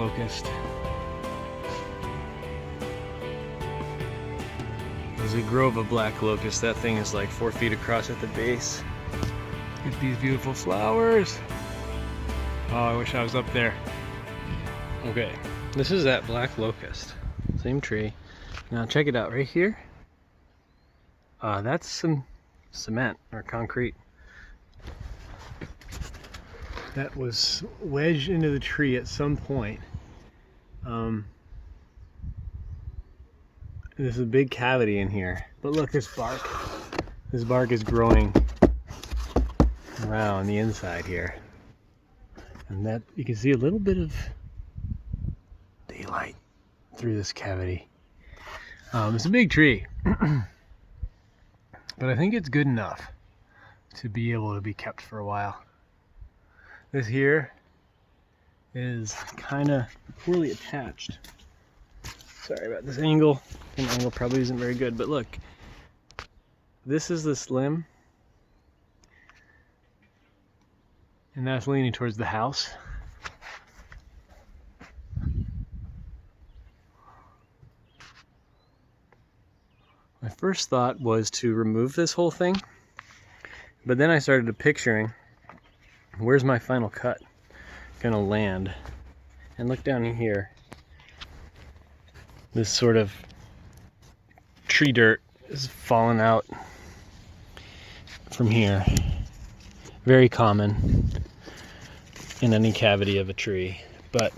locust. There's a grove of black locust. That thing is like 4 feet across at the base. Look at these beautiful flowers. Oh, I wish I was up there. Okay, this is that black locust. Same tree. Now check it out right here. That's some cement or concrete that was wedged into the tree at some point. There's a big cavity in here, but look, this bark is growing around the inside here, and that you can see a little bit of daylight through this cavity. It's a big tree, but I think it's good enough to be able to be kept for a while. This here is kind of poorly attached. Sorry about this angle. The angle probably isn't very good, but look. This is this limb, and that's leaning towards the house. My first thought was to remove this whole thing, but then I started picturing, where's my final cut gonna land? And look down in here. This sort of tree dirt is falling out from here. Very common in any cavity of a tree, but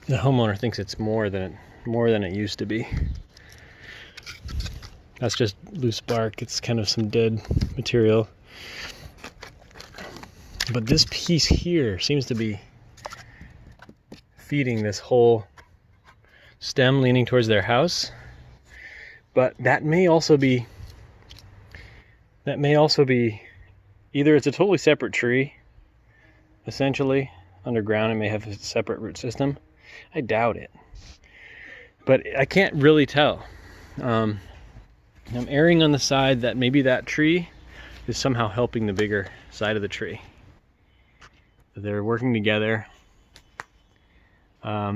the homeowner thinks it's more than it used to be. That's just loose bark. It's kind of some dead material. But this piece here seems to be feeding this whole stem leaning towards their house. But that may also be either it's a totally separate tree, essentially underground. It may have a separate root system. I doubt it, but I can't really tell. I'm erring on the side that maybe that tree is somehow helping the bigger side of the tree. They're working together.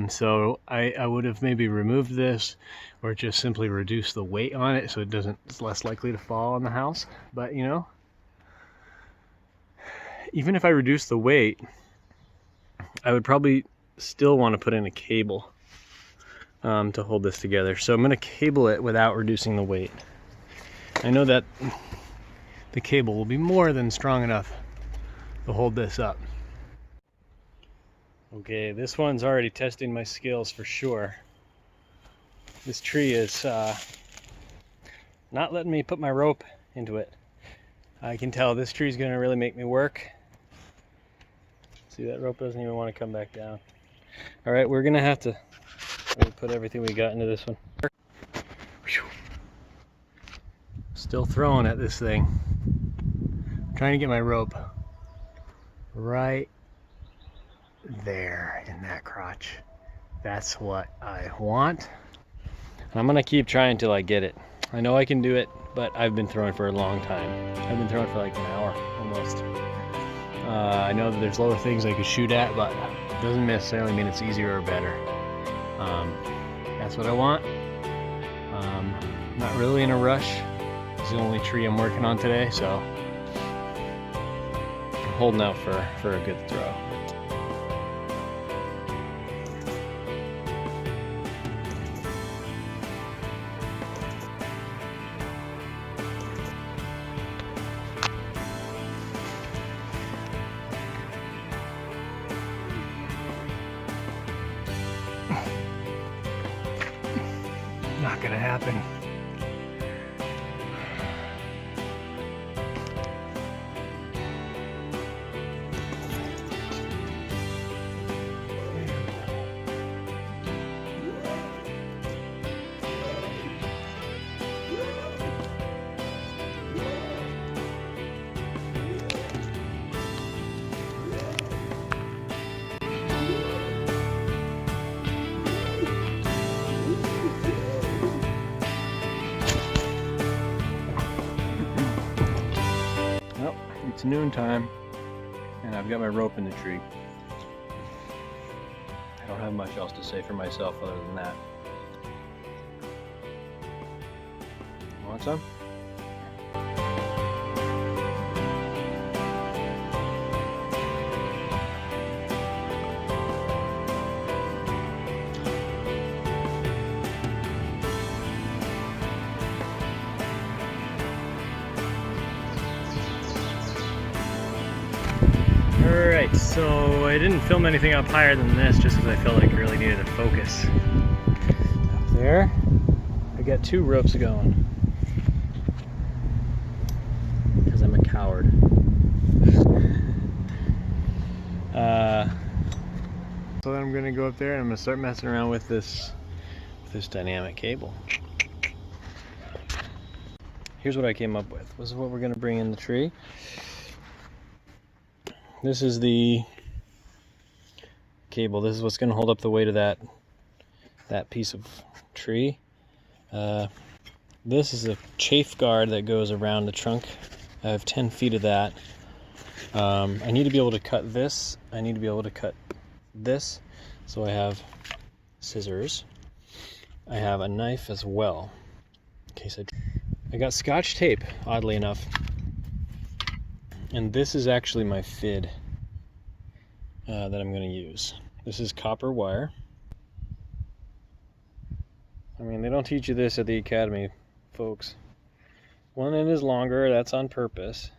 So I would have maybe removed this, or just simply reduced the weight on it so it's less likely to fall on the house. But you know, even if I reduce the weight, I would probably still want to put in a cable to hold this together. So I'm going to cable it without reducing the weight. I know that the cable will be more than strong enough to hold this up. Okay, this one's already testing my skills for sure. This tree is not letting me put my rope into it. I can tell this tree's gonna really make me work. See, that rope doesn't even want to come back down. All right, we're gonna have to really put everything we got into this one. Still throwing at this thing. I'm trying to get my rope right there in that crotch. That's what I want. And I'm gonna keep trying till I get it. I know I can do it, but I've been throwing for a long time. I've been throwing for like an hour almost. I know that there's lower things I could shoot at, but it doesn't necessarily mean it's easier or better. That's what I want. Not really in a rush. It's the only tree I'm working on today, so I'm holding out for a good throw. Not gonna happen. It's noontime, and I've got my rope in the tree. I don't have much else to say for myself other than that. You want some? Alright, so I didn't film anything up higher than this just because I felt like I really needed to focus. Up there, I got 2 ropes going. Because I'm a coward. So then I'm going to go up there and I'm going to start messing around with this dynamic cable. Here's what I came up with. This is what we're going to bring in the tree. This is the cable. This is what's going to hold up the weight of that piece of tree. This is a chafe guard that goes around the trunk. I have 10 feet of that. I need to be able to cut this. I need to be able to cut this. So I have scissors. I have a knife as well. In case I got Scotch tape, oddly enough. And this is actually my fid that I'm going to use. This is copper wire. I mean, they don't teach you this at the academy, folks. One end is longer, that's on purpose.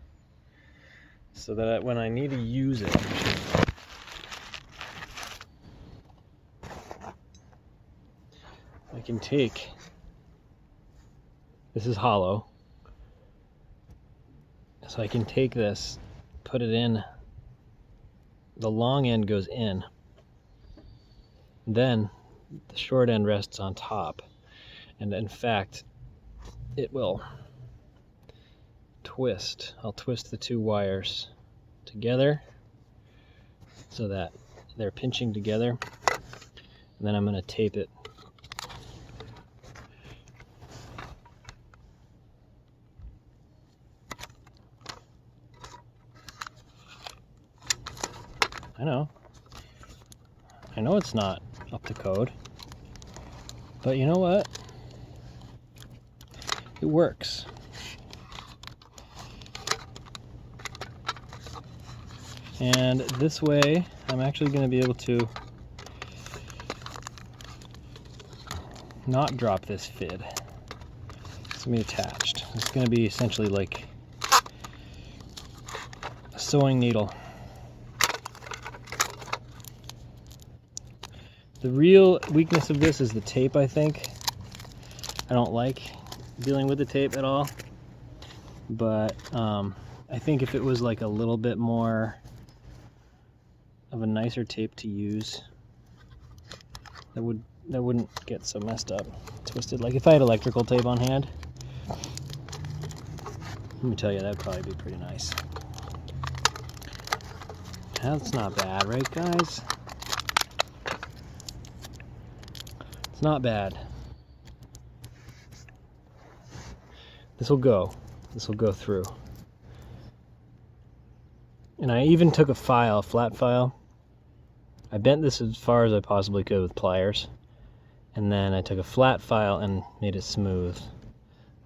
So that when I need to use it, I can take, this is hollow. So I can take this, put it in, the long end goes in, then the short end rests on top, and in fact it will twist. I'll twist the 2 wires together so that they're pinching together, and then I'm going to tape it. I know it's not up to code, but you know what? It works. And this way, I'm actually going to be able to not drop this fid. It's going to be attached. It's going to be essentially like a sewing needle. The real weakness of this is the tape, I think. I don't like dealing with the tape at all. But I think if it was like a little bit more of a nicer tape to use, that wouldn't get so messed up, twisted. Like if I had electrical tape on hand, let me tell you, that'd probably be pretty nice. That's not bad, right guys? It's not bad. This will go through. And I even took a flat file. I bent this as far as I possibly could with pliers. And then I took a flat file and made it smooth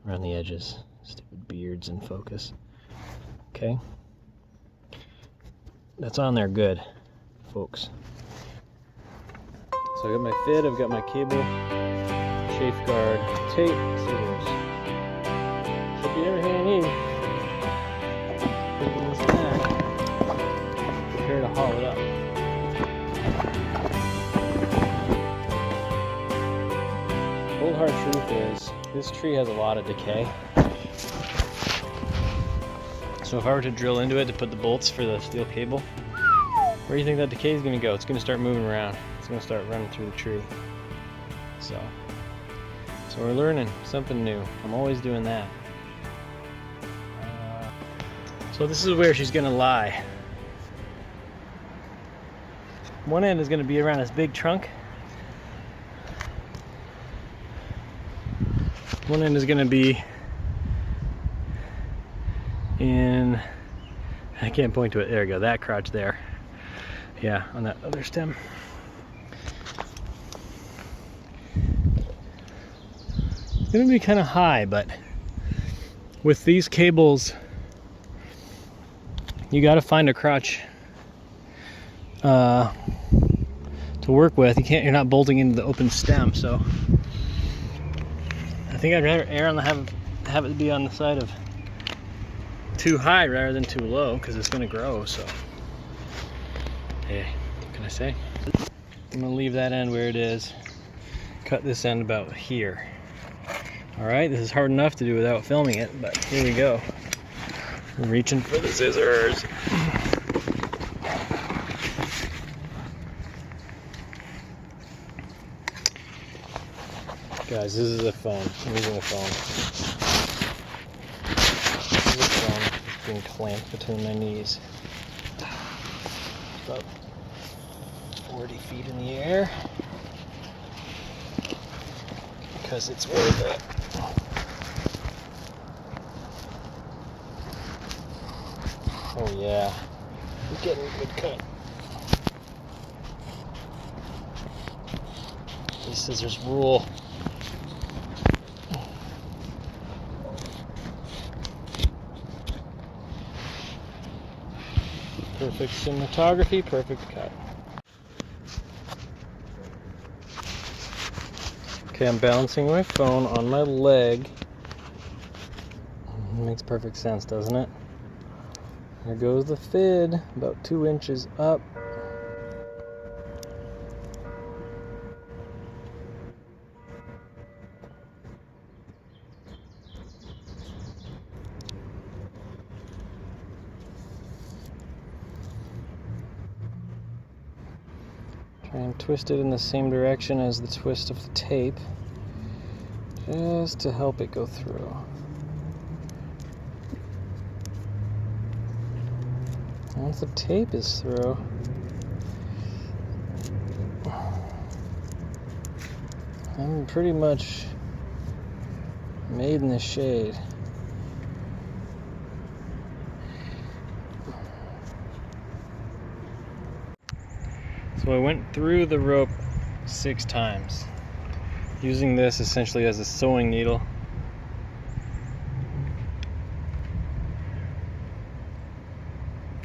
around the edges. Stupid beards in focus. Okay. That's on there good, folks. So I got my fid, I've got my cable, chafe guard, tape, scissors. Should be everything I need. Taking this back, prepare to haul it up. Cold hard truth is, this tree has a lot of decay. So if I were to drill into it to put the bolts for the steel cable, where do you think that decay is going to go? It's going to start moving around. It's going to start running through the tree. So we're learning something new. I'm always doing that. So this is where she's going to lie. One end is going to be around this big trunk. One end is going to be in, I can't point to it, there we go, that crotch there. Yeah, on that other stem. gonna be kind of high, but with these cables, you got to find a crotch to work with. You're not bolting into the open stem, so I think I'd rather err on have it be on the side of too high rather than too low, because it's gonna grow. So hey, what can I say? I'm gonna leave that end where it is, cut this end about here. All right, this is hard enough to do without filming it, but here we go. I'm reaching for the scissors. Guys, this is a phone. I'm using a phone. This is a phone that's being clamped between my knees. About 40 feet in the air. Because it's worth it. Oh yeah, we're getting a good cut. These scissors rule. Perfect cinematography, perfect cut. Okay, I'm balancing my phone on my leg. Makes perfect sense, doesn't it? There goes the fid, about 2 inches up. Try and twist it in the same direction as the twist of the tape, just to help it go through. Once the tape is through, I'm pretty much made in the shade. So I went through the rope 6 times, using this essentially as a sewing needle.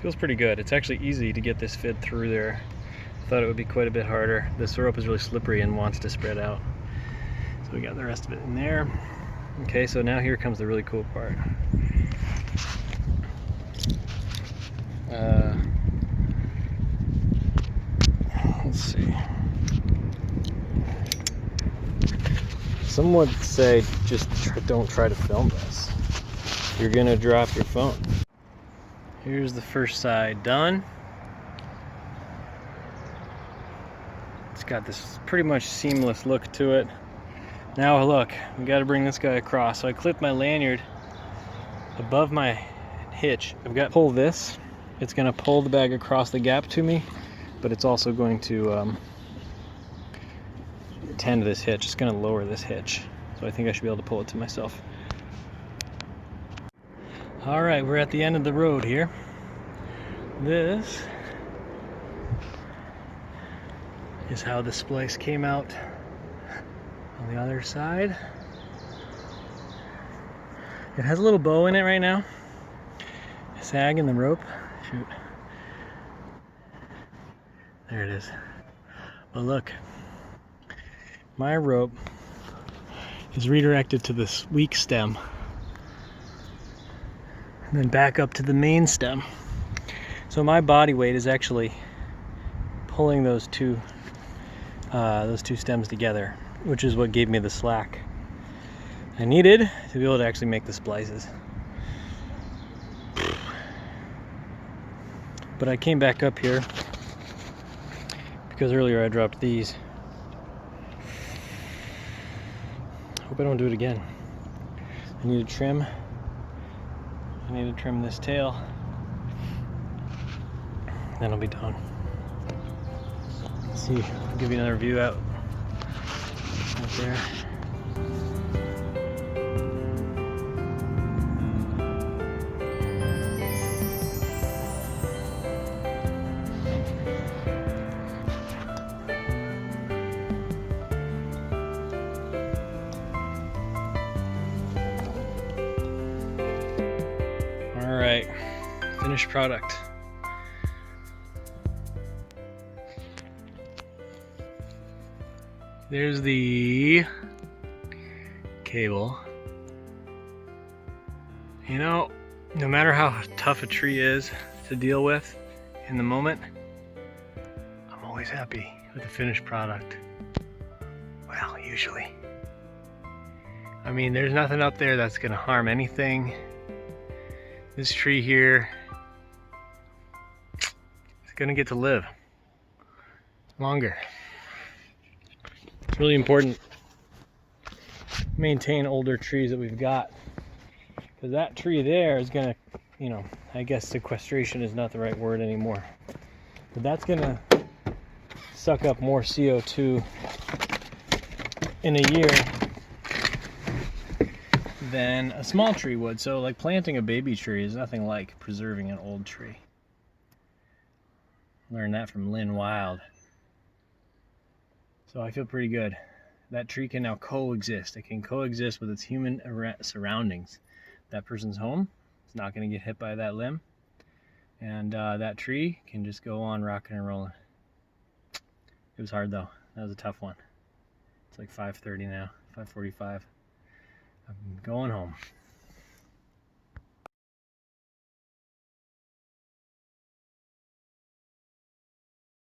Feels pretty good. It's actually easy to get this fid through there. I thought it would be quite a bit harder. This rope is really slippery and wants to spread out. So we got the rest of it in there. Okay, so now here comes the really cool part. Let's see. Some would say just don't try to film this. You're gonna drop your phone. Here's the first side done. It's got this pretty much seamless look to it. Now look, we got to bring this guy across. So I clipped my lanyard above my hitch. I've got to pull this. It's going to pull the bag across the gap to me, but it's also going to tend to this hitch. It's going to lower this hitch. So I think I should be able to pull it to myself. All right, we're at the end of the road here. This is how the splice came out on the other side. It has a little bow in it right now. Sag in the rope. Shoot. There it is. But look, my rope is redirected to this weak stem. And then back up to the main stem. So my body weight is actually pulling those two stems together, which is what gave me the slack I needed to be able to actually make the splices. But I came back up here because earlier I dropped these. Hope I don't do it again. I need to trim. I need to trim this tail, then I'll be done. Let's see, I'll give you another view out right there. right, finished product. There's the cable. You know, no matter how tough a tree is to deal with in the moment, I'm always happy with the finished product. Well, usually. I mean, there's nothing up there that's gonna harm anything. This tree here is gonna get to live longer. It's really important to maintain older trees that we've got, because that tree there is gonna, you know, I guess sequestration is not the right word anymore, but that's gonna suck up more CO2 in a year than a small tree would. So like planting a baby tree is nothing like preserving an old tree. Learned that from Lynn Wild. So I feel pretty good. That tree can now coexist. It can coexist with its human surroundings. That person's home is not going to get hit by that limb. And that tree can just go on rocking and rolling. It was hard though. That was a tough one. It's like 5:30 now, 5:45. I'm going home.